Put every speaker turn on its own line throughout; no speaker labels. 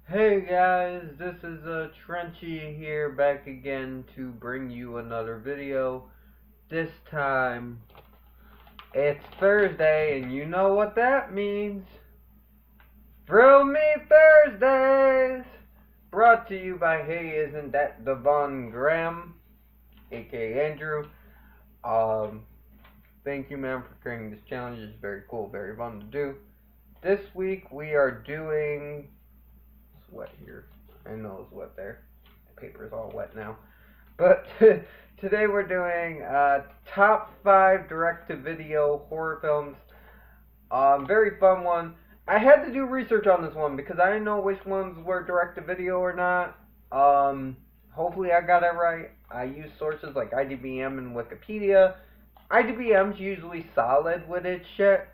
Hey guys, this is Trenchy here back again to bring you another video. This time it's Thursday and you know what that means. Thrill Me Thursdays! Brought to you by Hey Isn't That Devon Graham, aka Andrew. Um, Thank you man for creating this challenge. It's very cool, very fun to do. This week we are doing it's wet here. I know it's wet there. My paper's all wet now. But today we're doing top 5 direct-to-video horror films. Very fun one. I had to do research on this one because I didn't know which ones were direct-to-video or not. Hopefully I got it right. I use sources like IDBM and Wikipedia. IDBM's usually solid with its shit,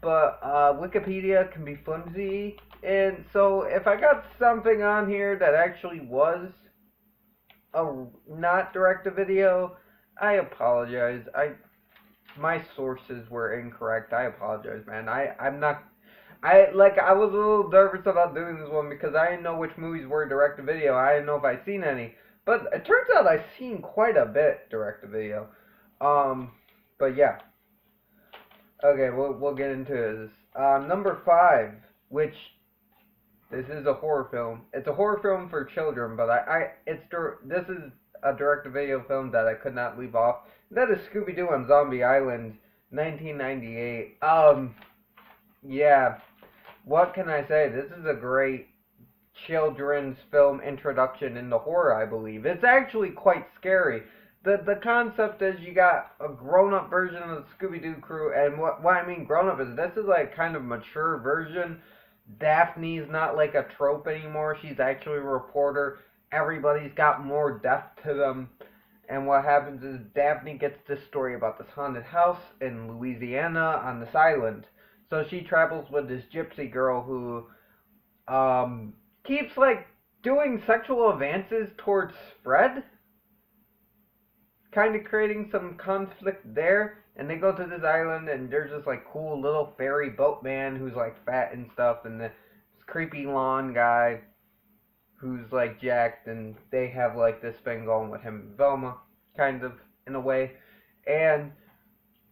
but Wikipedia can be flimsy. And so if I got something on here that actually was not direct to video, I apologize. My sources were incorrect. I apologize, man. I'm not. I was a little nervous about doing this one because I didn't know which movies were direct to video. I didn't know if I'd seen any, but it turns out I've seen quite a bit direct to video. Um, but yeah. Okay, we'll get into this. Number 5, which this is a horror film. It's a horror film for children, but this is a direct-to-video film that I could not leave off. That is Scooby-Doo on Zombie Island, 1998. Yeah. What can I say? This is a great children's film introduction into horror, I believe. It's actually quite scary. The concept is you got a grown-up version of the Scooby-Doo crew, and what I mean grown-up is this is like kind of mature version. Daphne's not like a trope anymore. She's actually a reporter. Everybody's got more depth to them. And what happens is Daphne gets this story about this haunted house in Louisiana on this island. So she travels with this gypsy girl who keeps like doing sexual advances towards Fred, kind of creating some conflict there. And they go to this island, and there's this like cool little fairy boatman who's like fat and stuff, and this creepy lawn guy who's like jacked, and they have like this thing going with him and Velma, kind of in a way. And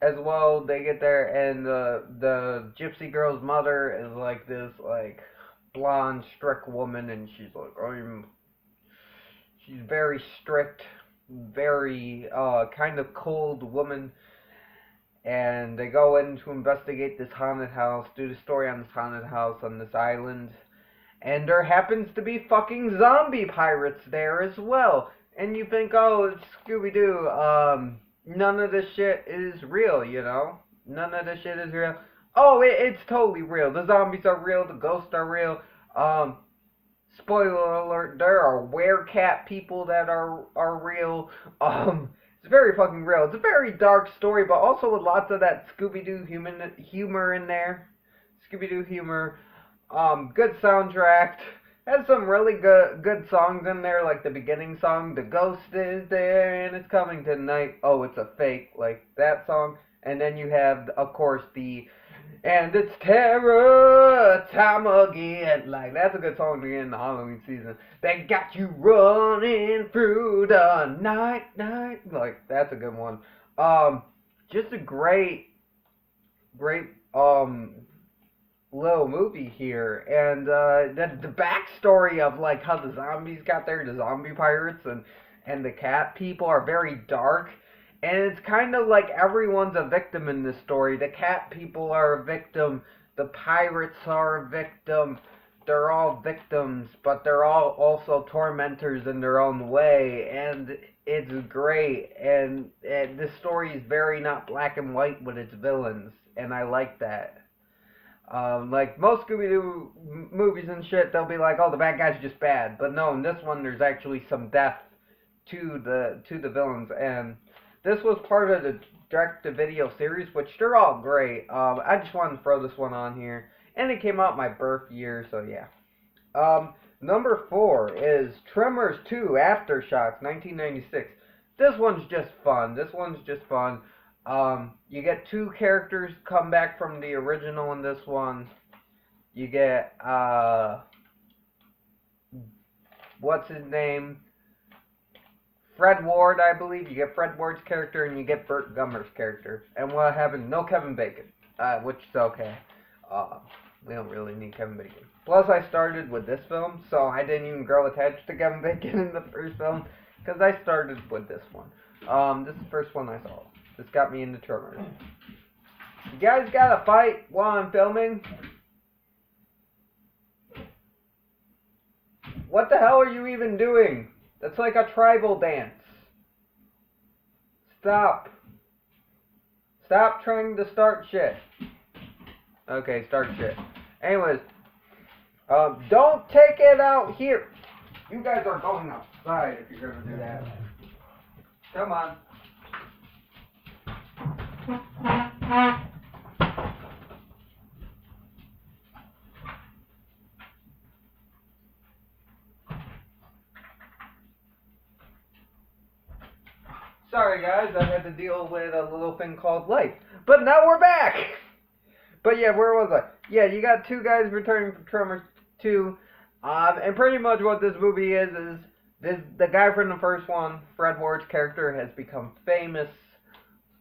as well, they get there, and the gypsy girl's mother is like this like blonde, strict woman, and she's like, she's very strict, very kind of cold woman. And they go in to investigate this haunted house, do the story on this haunted house on this island. And there happens to be fucking zombie pirates there as well. And you think, oh, it's Scooby-Doo. None of this shit is real, you know? None of this shit is real. Oh, it's totally real. The zombies are real. The ghosts are real. Spoiler alert, there are werecat people that are real. It's very fucking real. It's a very dark story, but also with lots of that Scooby-Doo humor in there. Scooby-Doo humor. Good soundtrack. Has some really good songs in there, like the beginning song, "The Ghost is There and It's Coming Tonight." Oh, it's a fake, like that song. And then you have, of course, "And It's Terror Time Again." Like that's a good song to get in the Halloween season. They got you running through the night. Like that's a good one. Just a great little movie here, and the backstory of like how the zombies got there, the zombie pirates and the cat people are very dark, and it's kind of like everyone's a victim in this story. The cat people are a victim, the pirates are a victim. They're all victims, but they're all also tormentors in their own way, and it's great. And this story is very not black and white with its villains, and I like that. Like most Scooby Doo movies and shit, they'll be like, "Oh, the bad guy's just bad," but no, in this one, there's actually some depth to the villains, and this was part of the direct to video series, which they're all great. I just wanted to throw this one on here, and it came out my birth year, so yeah. Number 4 is Tremors 2: Aftershocks, 1996. This one's just fun. You get two characters come back from the original in this one. You get what's his name? Fred Ward, I believe. You get Fred Ward's character and you get Burt Gummer's character. And what happened? No Kevin Bacon, which is okay. We don't really need Kevin Bacon. Plus, I started with this film, so I didn't even grow attached to Kevin Bacon in the first film, because I started with this one. This is the first one I saw. This got me into Tremors. You guys gotta fight while I'm filming? What the hell are you even doing? That's like a tribal dance. Stop. Stop trying to start shit. Okay, start shit. Anyways, don't take it out here. You guys are going outside if you're gonna do that. Come on. Sorry guys, I had to deal with a little thing called life. But now we're back! But yeah, where was I? Yeah, you got two guys returning from Tremors 2. And pretty much what this movie is the guy from the first one, Fred Ward's character, has become famous.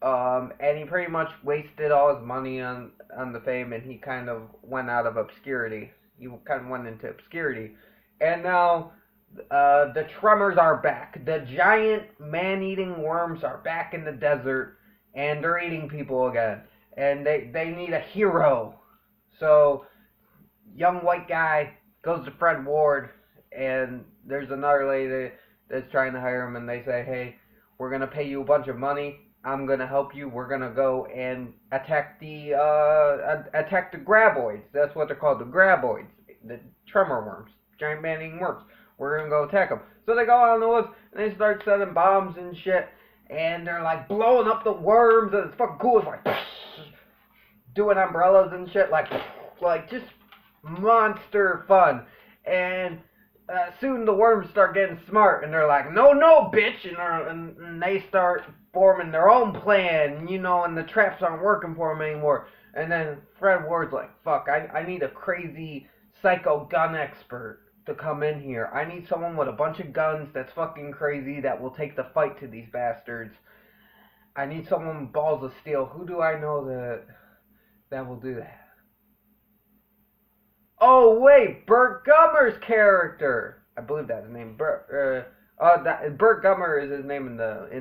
And he pretty much wasted all his money on the fame, and he kind of went out of obscurity. He kind of went into obscurity. And now the Tremors are back. The giant man-eating worms are back in the desert, and they're eating people again. And they need a hero. So, young white guy goes to Fred Ward, and there's another lady that's trying to hire him, and they say, hey, we're going to pay you a bunch of money. I'm going to help you. We're going to go and attack the graboids. That's what they're called, the graboids. The tremor worms. Giant man-eating worms. We're going to go attack them. So they go out in the woods, and they start setting bombs and shit, and they're like blowing up the worms, and it's fucking cool. It's like doing umbrellas and shit, like just monster fun. And soon the worms start getting smart, and they're like, no, bitch, and they start forming their own plan, and the traps aren't working for them anymore. And then Fred Ward's like, fuck, I need a crazy psycho gun expert to come in here. I need someone with a bunch of guns that's fucking crazy that will take the fight to these bastards. I need someone with balls of steel. Who do I know that will do that? Oh wait, Burt Gummer's character. I believe that's his name. Burt Gummer is his name in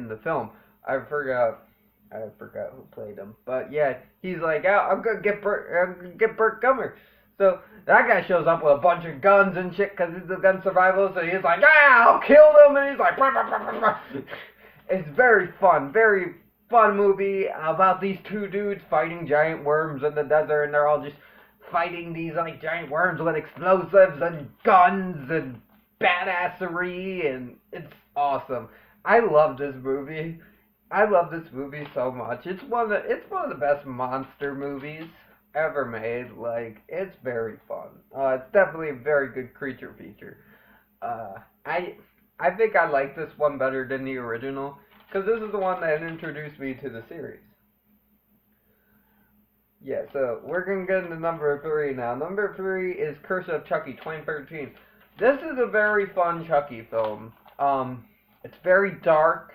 the film. I forgot who played him. But yeah, he's like, I'm gonna get Burt Gummer. So that guy shows up with a bunch of guns and shit because he's a gun survivalist. So he's like, I'll kill them, and he's like, bah, bah, bah, bah, bah. It's very fun movie about these two dudes fighting giant worms in the desert, and they're all just fighting these like giant worms with explosives and guns and badassery, and it's awesome. I love this movie. I love this movie so much. It's one of the best monster movies ever made. Like, it's very fun. It's definitely a very good creature feature. I think I like this one better than the original, because this is the one that introduced me to the series. Yeah, so we're going to get into number 3 now. Number 3 is Curse of Chucky 2013. This is a very fun Chucky film. It's very dark.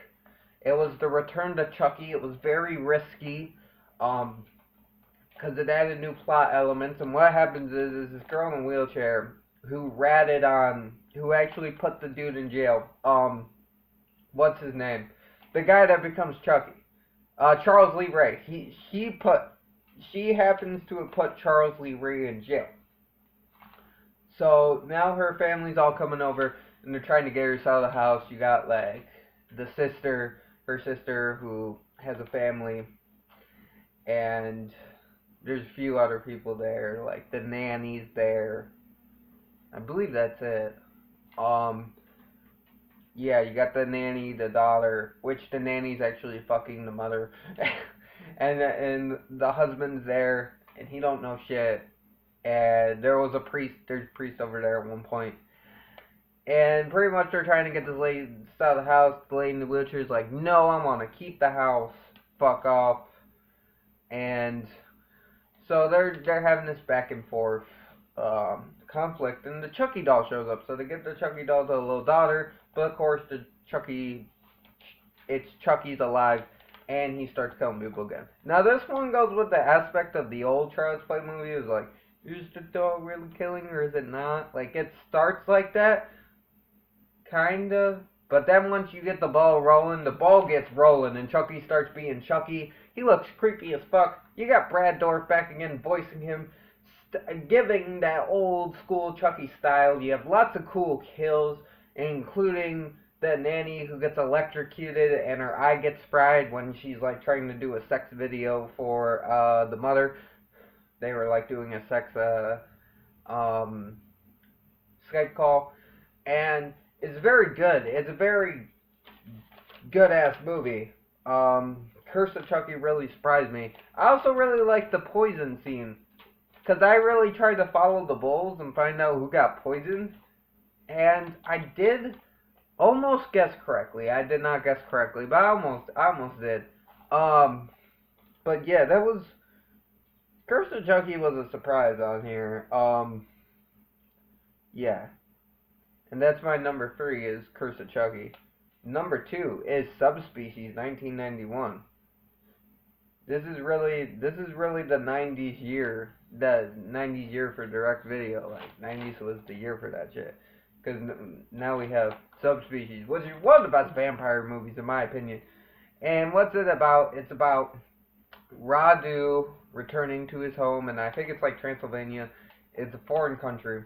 It was the return to Chucky. It was very risky. Because it added new plot elements. And what happens is this girl in a wheelchair who actually put the dude in jail. What's his name? The guy that becomes Chucky. Charles Lee Ray. She happens to have put Charles Lee Ray in jail. So now her family's all coming over, and they're trying to get her out of the house. You got like her sister who has a family, and there's a few other people there, like the nanny's there. I believe that's it. Yeah, you got the nanny, the daughter, which the nanny's actually fucking the mother. And the husband's there, and he don't know shit. And there's a priest over there at one point. And pretty much they're trying to get this lady out of the house. The lady in the wheelchair is like, no, I want to keep the house. Fuck off. And so they're having this back and forth, conflict, and the Chucky doll shows up. So they get the Chucky doll to the little daughter, but of course it's Chucky's alive, and he starts killing people again. Now this one goes with the aspect of the old Child's Play movie. Is like, is the dog really killing or is it not? Like, it starts like that, kinda. But then once you get the ball rolling, the ball gets rolling, and Chucky starts being Chucky. He looks creepy as fuck. You got Brad Dourif back again, voicing him, giving that old school Chucky style. You have lots of cool kills, including the nanny who gets electrocuted and her eye gets fried when she's like trying to do a sex video for the mother. They were like doing a sex Skype call, and it's very good. It's a very good ass movie. Curse of Chucky really surprised me. I also really like the poison scene, because I really tried to follow the bulls and find out who got poisoned, and I did almost guess correctly. I did not guess correctly, but I almost did. But yeah, that was Curse of Chucky was a surprise on here. Yeah. And that's my number 3 is Curse of Chucky. Number 2 is Subspecies 1991. This is really the 90s year. The 90s year for direct video. Like 90s was the year for that shit. Because now we have Subspecies, which is one of the best vampire movies in my opinion. And what's it about? It's about Radu returning to his home, and I think it's like Transylvania. It's a foreign country.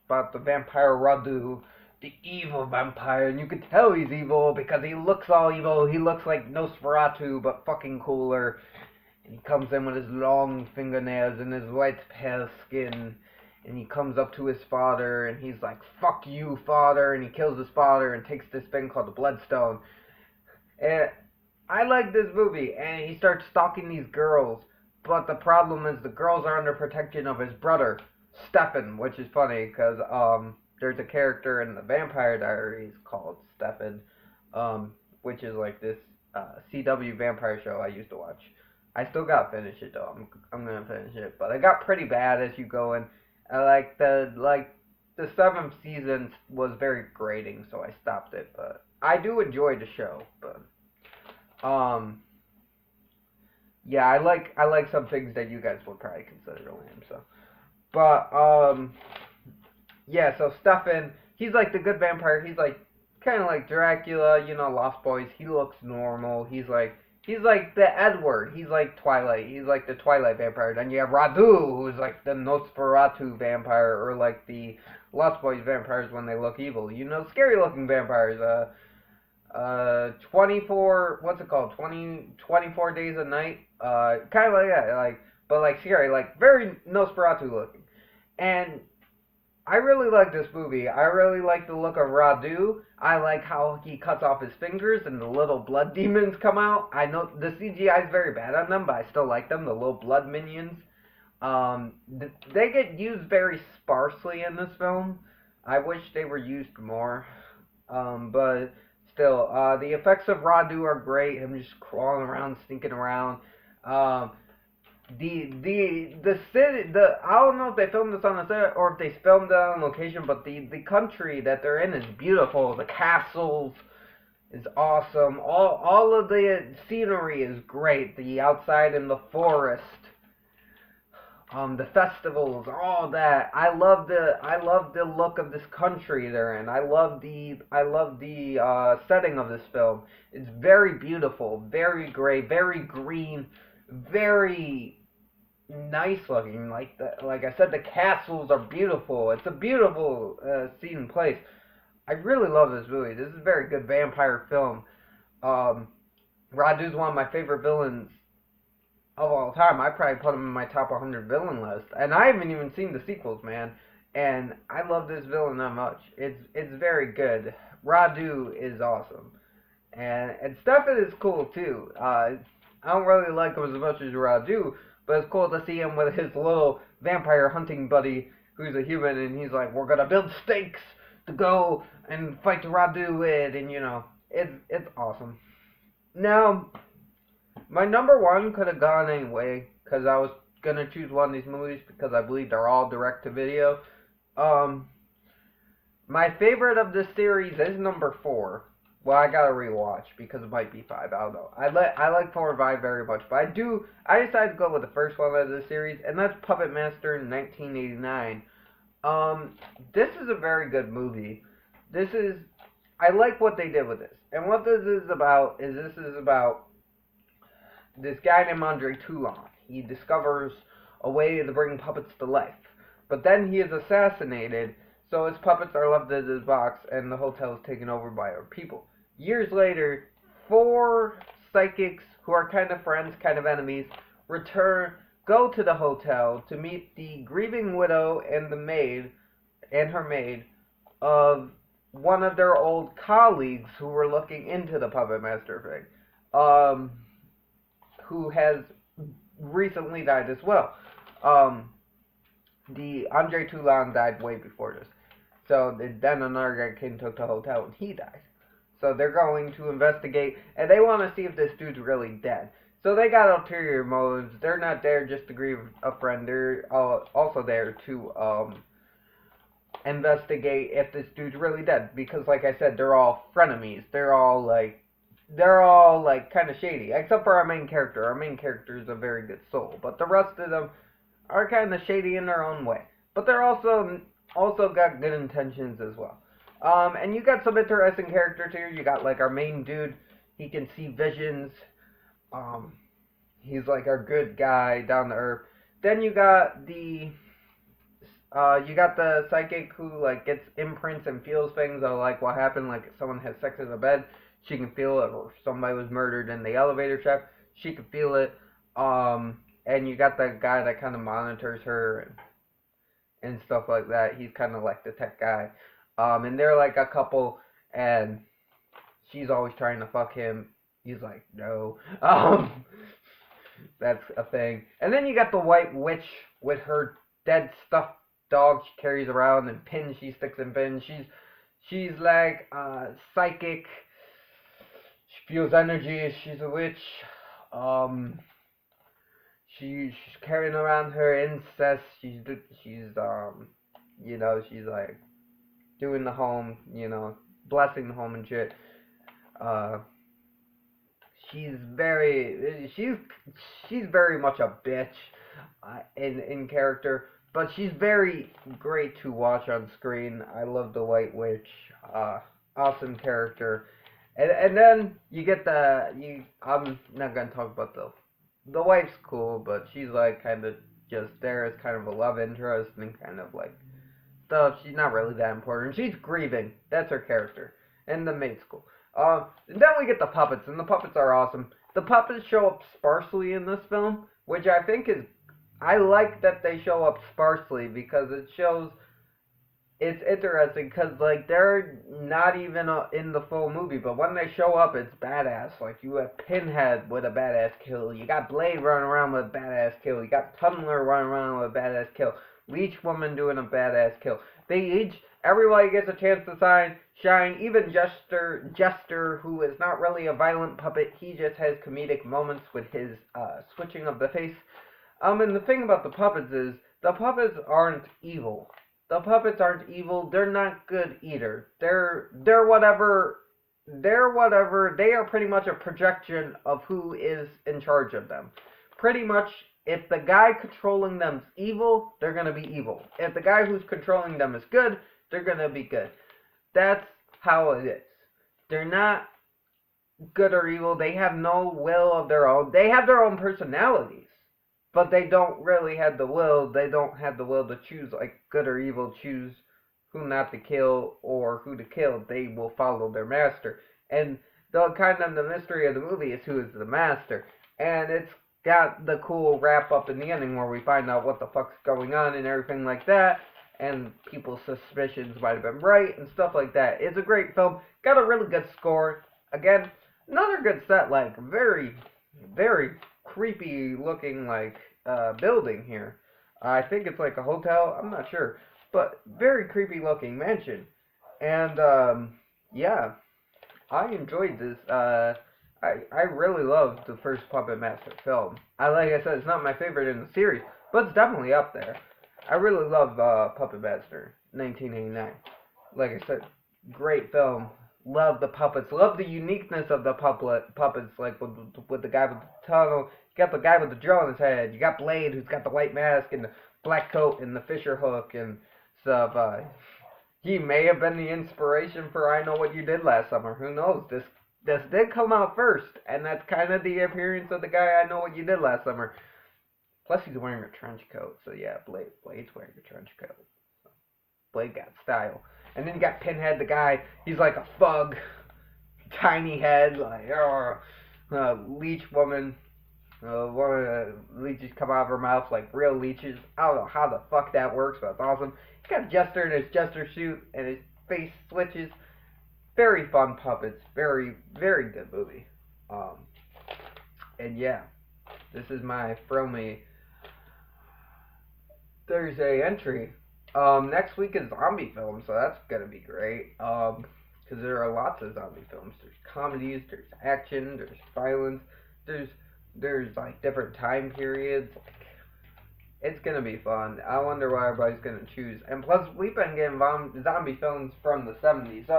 About the vampire Radu, the evil vampire, and you can tell he's evil because he looks all evil. He looks like Nosferatu, but fucking cooler. And he comes in with his long fingernails and his white pale skin, and he comes up to his father, and he's like, "Fuck you, father," and he kills his father and takes this thing called the Bloodstone. And I like this movie, and he starts stalking these girls, but the problem is the girls are under protection of his brother, Stefan, which is funny because there's a character in the Vampire Diaries called Stefan, which is like this CW vampire show I used to watch. I still gotta finish it though. I'm gonna finish it, but it got pretty bad as you go in. The 7th season was very grating, so I stopped it. But I do enjoy the show. But yeah, I like some things that you guys would probably consider lame. So. But, yeah, so Stefan, he's like the good vampire. He's like, kind of like Dracula, you know, Lost Boys. He looks normal. He's like the Edward. He's like Twilight. He's like the Twilight vampire. Then you have Radu, who's like the Nosferatu vampire, or like the Lost Boys vampires when they look evil. You know, scary looking vampires. 24, what's it called? 24 Days a Night. Kind of like that, like, but like scary, like very Nosferatu looking. And I really like this movie. I really like the look of Radu. I like how he cuts off his fingers and the little blood demons come out. I know the CGI is very bad on them, but I still like them, the little blood minions. They get used very sparsely in this film. I wish they were used more. But still, the effects of Radu are great. Him just crawling around, sneaking around. The city, I don't know if they filmed this on the set or if they filmed it on location, but the country that they're in is beautiful. The castles is awesome. All of the scenery is great. The outside in the forest, the festivals, all that. I love the look of this country they're in. I love the setting of this film. It's very beautiful, very gray, very green, very nice looking. Like I said, the castles are beautiful. It's a beautiful scene place. I really love this movie. This is a very good vampire film. Radu's one of my favorite villains of all time. I probably put him in my top 100 villain list, and I haven't even seen the sequels, man. And I love this villain that much. It's very good. Radu is awesome, and Stefan is cool too. I don't really like him as much as Radu, but it's cool to see him with his little vampire hunting buddy who's a human, and he's like, we're gonna build stakes to go and fight Radu with, and you know, it's awesome. Now, my number 1 could have gone anyway, because I was gonna choose one of these movies because I believe they're all direct to video. Um, my favorite of the series is number 4. Well, I gotta rewatch because it might be 5. I don't know. I like 4 and 5 very much, but I decided to go with the first one of the series, and that's Puppet Master in 1989. Um, this is a very good movie. This is I like what they did with this, and what this is about this guy named Andre Toulon. He discovers a way to bring puppets to life. But then he is assassinated, so his puppets are left in his box, and the hotel is taken over by our people. Years later, 4 psychics who are kind of friends, kind of enemies, go to the hotel to meet the grieving widow and her maid of one of their old colleagues who were looking into the puppet master thing. Who has recently died as well. Um, the Andre Toulon died way before this. So then another guy came to the hotel and he died. So they're going to investigate and they want to see if this dude's really dead. So they got ulterior motives. They're not there just to grieve a friend. They're also there to investigate if this dude's really dead. Because like I said, they're all frenemies. They're all like kind of shady, except for our main character. Our main character is a very good soul, but the rest of them are kind of shady in their own way. But they're also got good intentions as well. And you got some interesting characters here. You got like our main dude. He can see visions. Um, he's like our good guy down to earth. Then you got the psychic who like gets imprints and feels things of like what happened, like if someone has sex in the bed, she can feel it, or if somebody was murdered in the elevator shaft, she can feel it. And you got the guy that kind of monitors her and stuff like that. He's kind of like the tech guy. And they're like a couple, and she's always trying to fuck him. He's like, no. That's a thing. And then you got the white witch with her dead stuffed dog she carries around and pins she sticks in pins. She's like psychic. She feels energy. She's a witch. Um, she's carrying around her incest. She's like doing the home. Blessing the home and shit. Uh, she's very much a bitch in character, but she's very great to watch on screen. I love the White Witch. Awesome character. And then you get I'm not gonna talk about the wife's cool, but she's like kind of just there as kind of a love interest and kind of like stuff. She's not really that important. She's grieving. That's her character. And the maid's cool. And then we get the puppets, and the puppets are awesome. The puppets show up sparsely in this film, which I think is I like that they show up sparsely because it shows it's interesting because like they're not even in the full movie, but when they show up, it's badass. Like you have Pinhead with a badass kill, you got Blade running around with a badass kill, you got Tunnler running around with a badass kill, Leech Woman doing a badass kill. Everybody gets a chance to shine. Even Jester, who is not really a violent puppet, he just has comedic moments with his switching of the face. And the thing about the puppets is the puppets aren't evil. The puppets aren't evil. They're not good either. They're whatever. They're whatever. They are pretty much a projection of who is in charge of them. Pretty much, if the guy controlling them's evil, they're gonna be evil. If the guy who's controlling them is good, they're gonna be good. That's how it is. They're not good or evil. They have no will of their own. They have their own personalities, but they don't really have the will. They don't have the will to choose like good or evil, choose who not to kill or who to kill. They will follow their master. And the mystery of the movie is who is the master. And it's got the cool wrap up in the ending where we find out what the fuck's going on and everything like that. And people's suspicions might have been right and stuff like that. It's a great film. Got a really good score. Again, another good set, like very, very creepy looking like building here. I think it's like a hotel. I'm not sure, but very creepy looking mansion. And yeah, I enjoyed this. I really loved the first Puppet Master film. Like I said, it's not my favorite in the series, but it's definitely up there. I really love Puppet Master. 1989. Like I said, great film. Love the puppets. Love the uniqueness of the puppets. Like with the guy with the tunnel. You got the guy with the drill on his head. You got Blade, who's got the white mask and the black coat and the Fisher hook and stuff. He may have been the inspiration for I Know What You Did Last Summer. Who knows? This did come out first, and that's kind of the appearance of the guy I Know What You Did Last Summer. Plus, he's wearing a trench coat, so yeah, Blade's wearing a trench coat. Blade got style. And then you got Pinhead, the guy. He's like a thug, tiny head, like leech woman. One of the leeches come out of her mouth like real leeches. I don't know how the fuck that works, but it's awesome. He's got Jester in his Jester suit, and his face switches. Very fun puppets. Very, very good movie. And yeah, this is my Fromy Thursday entry. Next week is zombie films, so that's gonna be great. Because there are lots of zombie films. There's comedies, there's action, there's violence, there's like different time periods. It's gonna be fun. I wonder what everybody's gonna choose. And plus, we've been getting zombie films from the 70s,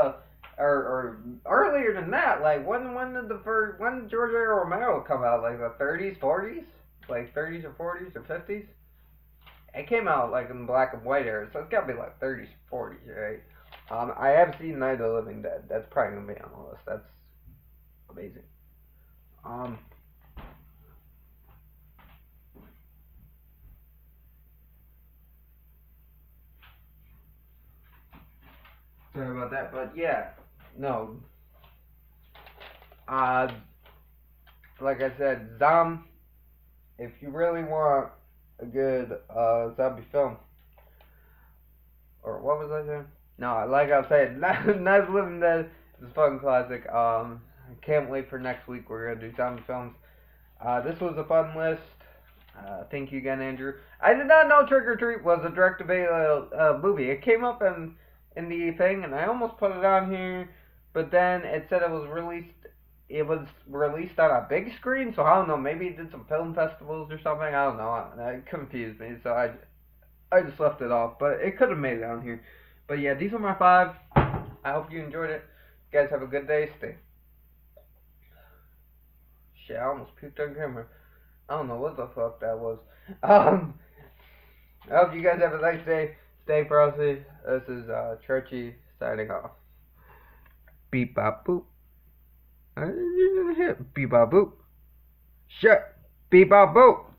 or earlier than that. Like when did George A. Romero come out? Like the 30s, 40s, like 30s or 40s or 50s. It came out like in black and white era, so it's gotta be like 30s, 40s, right? I have seen Night of the Living Dead. That's probably gonna be on the list. That's amazing. Sorry about that, but yeah, no. Uh, like I said, if you really want a good zombie film, or what was I saying? No, like I was saying, Night of the Living Dead is a fucking classic. I can't wait for next week. We're gonna do zombie films. This was a fun list. Thank you again, Andrew. I did not know Trick or Treat was a direct-to-video movie. It came up in the thing, and I almost put it on here, but then it said it was released. It was released on a big screen, so I don't know. Maybe it did some film festivals or something. I don't know. It confused me, so I just left it off. But it could have made it on here. But yeah, these are my 5. I hope you enjoyed it. You guys have a good day. Stay. Shit, I almost puked on camera. I don't know what the fuck that was. I hope you guys have a nice day. Stay frosty. This is Churchy signing off. Beep bop boop. Beep bop boop. Shut. Beep bop boop.